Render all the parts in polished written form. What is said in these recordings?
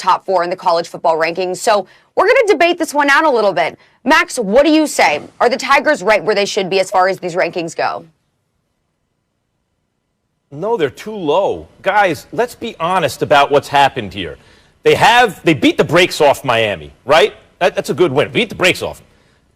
top 4 in the college football rankings. So we're going to debate this one out a little bit. Max, what do you say? Are the Tigers right where they should be as far as these rankings go? No, they're too low. Guys, let's be honest about what's happened here. They beat the brakes off Miami, right? That's a good win. Beat the brakes off them.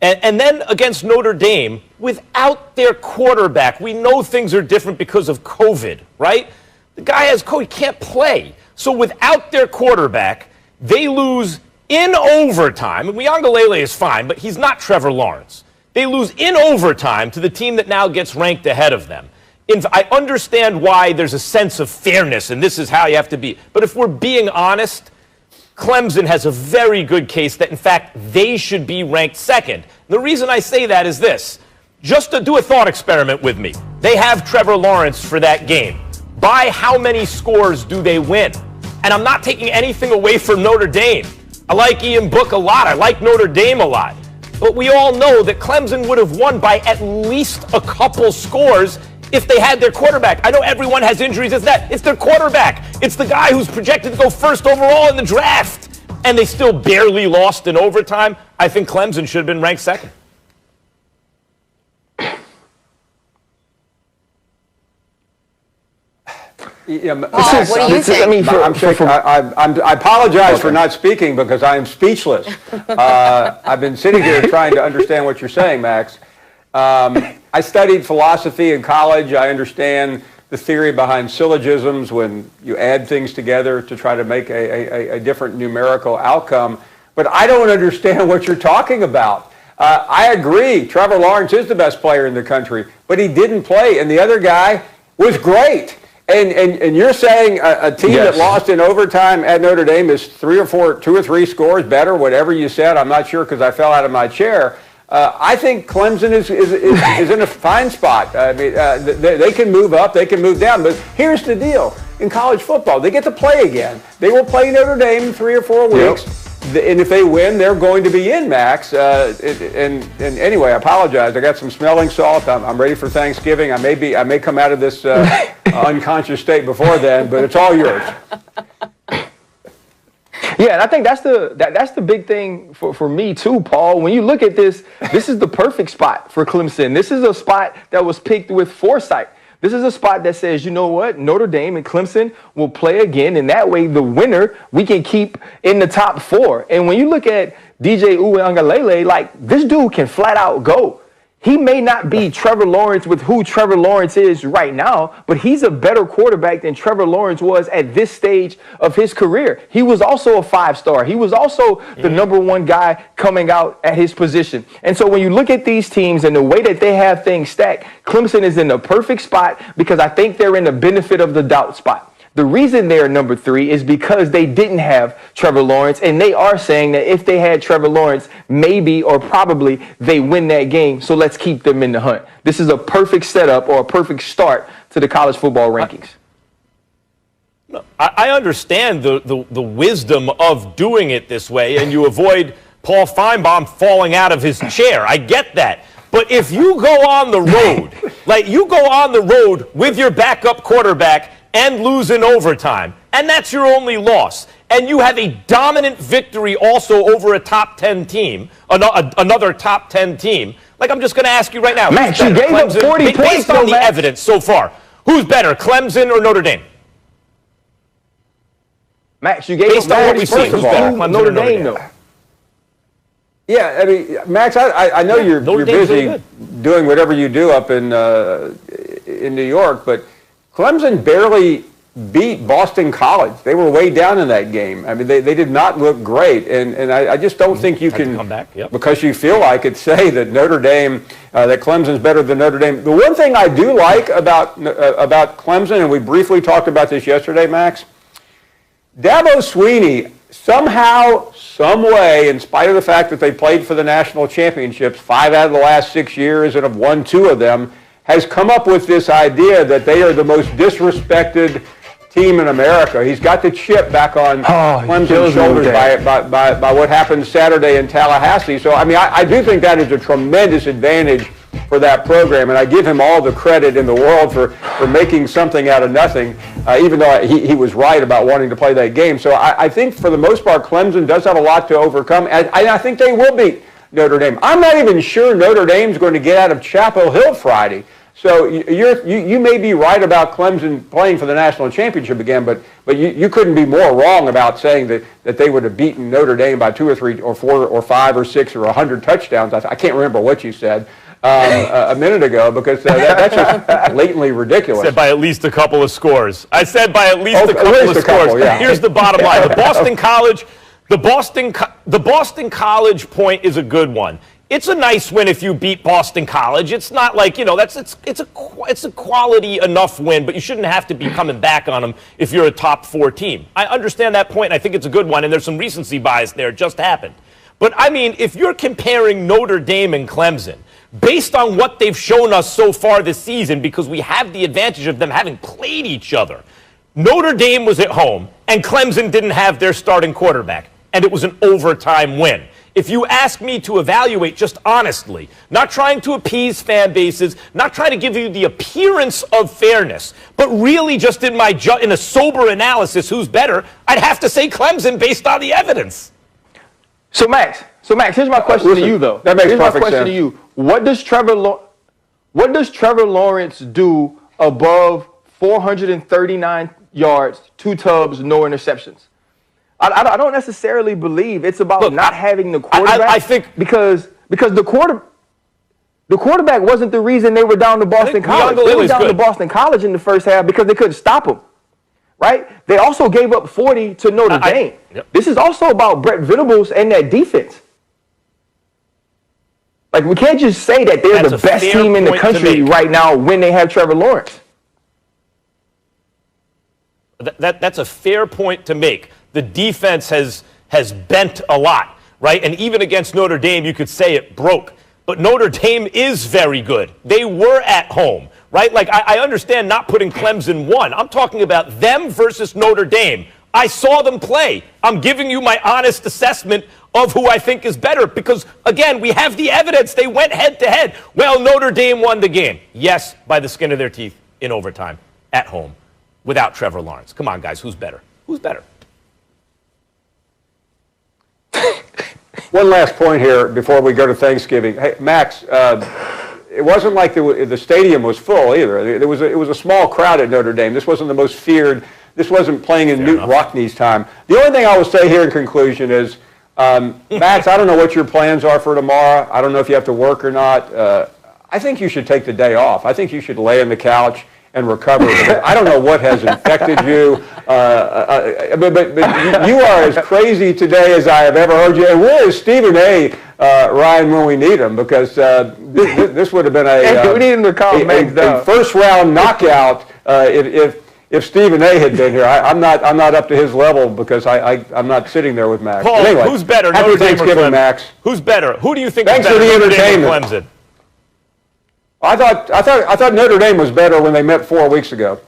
And then against Notre Dame, without their quarterback, we know things are different because of COVID, right? The guy has COVID, he can't play. So without their quarterback, they lose in overtime. And Uiagalelei is fine, but he's not Trevor Lawrence. They lose in overtime to the team that now gets ranked ahead of them. I understand why there's a sense of fairness, and this is how you have to be. But if we're being honest, Clemson has a very good case that, in fact, they should be ranked second. The reason I say that is this. Just to do a thought experiment with me. They have Trevor Lawrence for that game. By how many scores do they win? And I'm not taking anything away from Notre Dame. I like Ian Book a lot. I like Notre Dame a lot. But we all know that Clemson would have won by at least a couple scores if they had their quarterback. I know everyone has injuries. It's their quarterback. It's the guy who's projected to go first overall in the draft. And they still barely lost in overtime. I think Clemson should have been ranked second. Yeah, what do you think? I apologize for not speaking because I am speechless. I've been sitting here trying to understand what you're saying, Max. I studied philosophy in college. I understand the theory behind syllogisms when you add things together to try to make a different numerical outcome. But I don't understand what you're talking about. I agree, Trevor Lawrence is the best player in the country, but he didn't play, and the other guy was great. And you're saying a team that lost in overtime at Notre Dame is 2 or 3 scores better, whatever you said. I'm not sure because I fell out of my chair. I think Clemson is in a fine spot. I mean, they can move up, they can move down. But here's the deal. In college football, they get to play again. They will play Notre Dame in 3 or 4 weeks. Yep. And if they win, they're going to be in, Max. And anyway, I apologize. I got some smelling salt. I'm ready for Thanksgiving. I may come out of this unconscious state before then, but it's all yours. Yeah, and I think that's the big thing for me too, Paul. When you look at this is the perfect spot for Clemson. This is a spot that was picked with foresight. This is a spot that says, you know what, Notre Dame and Clemson will play again, and that way the winner we can keep in the top 4. And when you look at DJ Uiagalelei, like, this dude can flat out go. He may not be Trevor Lawrence with who Trevor Lawrence is right now, but he's a better quarterback than Trevor Lawrence was at this stage of his career. He was also a 5-star. He was also the number 1 guy coming out at his position. And so when you look at these teams and the way that they have things stacked, Clemson is in the perfect spot because I think they're in the benefit of the doubt spot. The reason they're number 3 is because they didn't have Trevor Lawrence, and they are saying that if they had Trevor Lawrence, maybe or probably they win that game, so let's keep them in the hunt. This is a perfect setup or a perfect start to the college football rankings. I understand the wisdom of doing it this way, and you avoid Paul Finebaum falling out of his chair. I get that. But if you go on the road, with your backup quarterback and lose in overtime, and that's your only loss, and you have a dominant victory also over a top 10 team, another top 10 team, like, I'm just going to ask you right now. Max, you gave up 40 points, based on the evidence so far, who's better, Clemson or Notre Dame? Max, you gave based on what we've seen, who's better, Clemson Notre or Notre Dame, Dame? though. Yeah, I mean, Max, I know you're busy doing whatever you do up in New York, but Clemson barely beat Boston College. They were way down in that game. I mean, they did not look great, and I just don't think you can, come back. Yep. Because you feel like it, say that Notre Dame, that Clemson's better than Notre Dame. The one thing I do like about Clemson, and we briefly talked about this yesterday, Max, Dabo Swinney, somehow, some way, in spite of the fact that they played for the national championships 5 out of the last 6 years and have won 2 of them, has come up with this idea that they are the most disrespected team in America. He's got the chip back on Clemson's shoulders by what happened Saturday in Tallahassee. So, I mean, I do think that is a tremendous advantage for that program, and I give him all the credit in the world for making something out of nothing, even though he was right about wanting to play that game. So I think for the most part, Clemson does have a lot to overcome, and I think they will beat Notre Dame. I'm not even sure Notre Dame's going to get out of Chapel Hill Friday. So you may be right about Clemson playing for the national championship again, but you couldn't be more wrong about saying that they would have beaten Notre Dame by 2 or 3 or 4 or 5 or 6 or 100 touchdowns. I can't remember what you said a minute ago, because that's just blatantly ridiculous. I said by at least a couple of scores. I said by at least a couple of scores. Yeah. Here's the bottom line: the Boston College point is a good one. It's a nice win if you beat Boston College. It's not like, it's a quality enough win, but you shouldn't have to be coming back on them if you're a top 4 team. I understand that point, and I think it's a good one, and there's some recency bias there. It just happened. But, I mean, if you're comparing Notre Dame and Clemson, based on what they've shown us so far this season, because we have the advantage of them having played each other, Notre Dame was at home, and Clemson didn't have their starting quarterback, and it was an overtime win. If you ask me to evaluate just honestly, not trying to appease fan bases, not trying to give you the appearance of fairness, but really just in a sober analysis, who's better, I'd have to say Clemson based on the evidence. So Max, here's my question to you, though. That makes here's my perfect question sense. to you. What does Trevor Lawrence do above 439 yards, 2 tubs, no interceptions? I don't necessarily believe it's about not having the quarterback. I think because the quarterback wasn't the reason they were down to Boston College. They were down to Boston College in the first half because they couldn't stop him. Right? They also gave up 40 to Notre Dame. Yep. This is also about Brett Venables and that defense. Like, we can't just say that they're the best team in the country right now when they have Trevor Lawrence. That's a fair point to make. The defense has bent a lot, right? And even against Notre Dame, you could say it broke. But Notre Dame is very good. They were at home, right? Like, I understand not putting Clemson 1. I'm talking about them versus Notre Dame. I saw them play. I'm giving you my honest assessment of who I think is better because, again, we have the evidence. They went head-to-head. Well, Notre Dame won the game. Yes, by the skin of their teeth in overtime at home without Trevor Lawrence. Come on, guys. Who's better? Who's better? One last point here before we go to Thanksgiving. Hey, Max, it wasn't like the stadium was full either. It was a small crowd at Notre Dame. This wasn't the most feared. This wasn't playing in Newt Rockne's time. The only thing I will say here in conclusion is, Max, I don't know what your plans are for tomorrow. I don't know if you have to work or not. I think you should take the day off. I think you should lay on the couch and recover. I don't know what has infected you, but you are as crazy today as I have ever heard you. And where is Stephen A. Ryan when we need him? Because this would have been we need him to calm a first-round knockout if Stephen A. had been here. I'm not up to his level because I'm not sitting there with Max. Paul, anyway, who's better, happy Notre Dame or Thanksgiving, Clemson? Max. Who's better? Who do you think Thanks is better, for the Notre Dame or entertainment. Clemson? I thought Notre Dame was better when they met 4 weeks ago.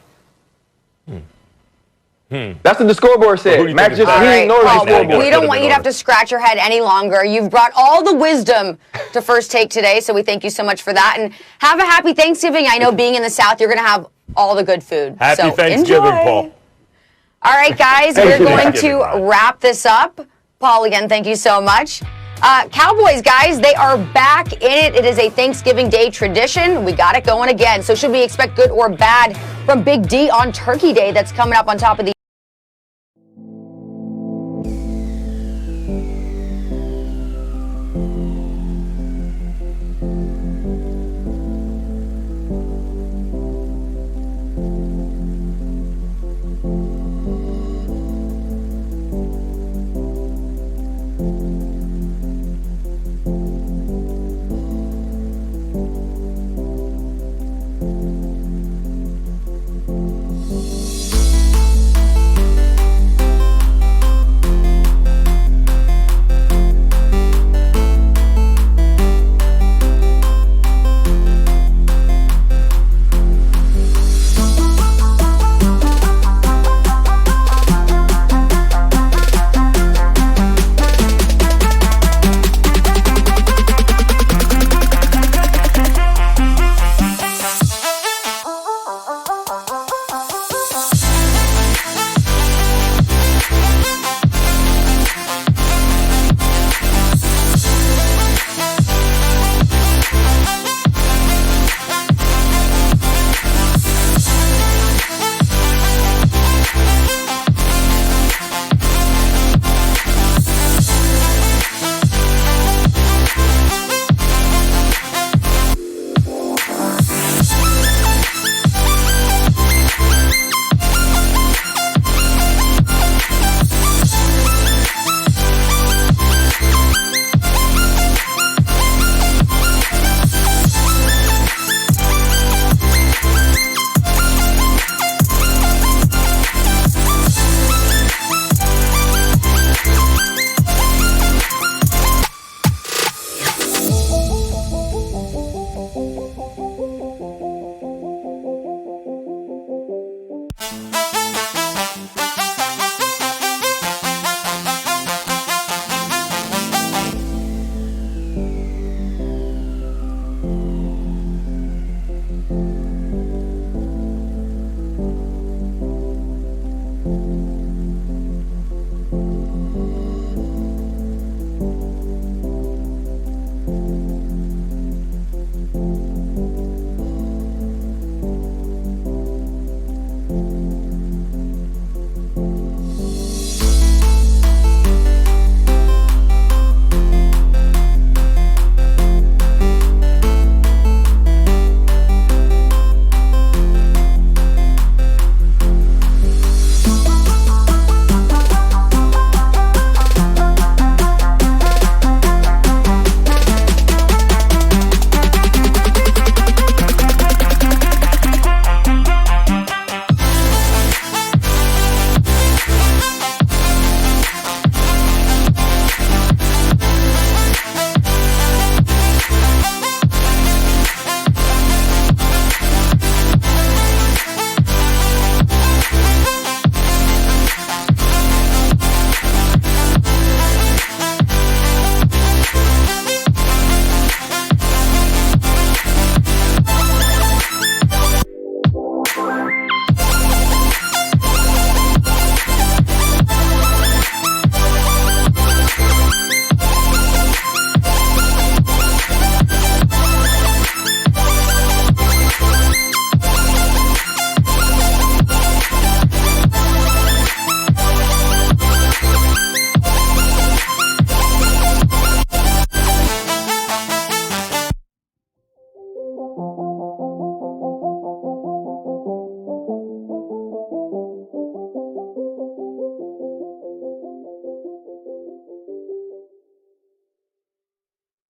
That's what the scoreboard said. Max just ignored the scoreboard. We don't want you to have to scratch your head any longer. You've brought all the wisdom to First Take today, so we thank you so much for that. And have a happy Thanksgiving. I know being in the South, you're going to have all the good food. Happy Thanksgiving, enjoy. Paul. All right, guys, we're going to wrap this up. Paul, again, thank you so much. Cowboys, guys, they are back in it. It is a Thanksgiving Day tradition. We got it going again. So should we expect good or bad from Big D on Turkey Day that's coming up on top of the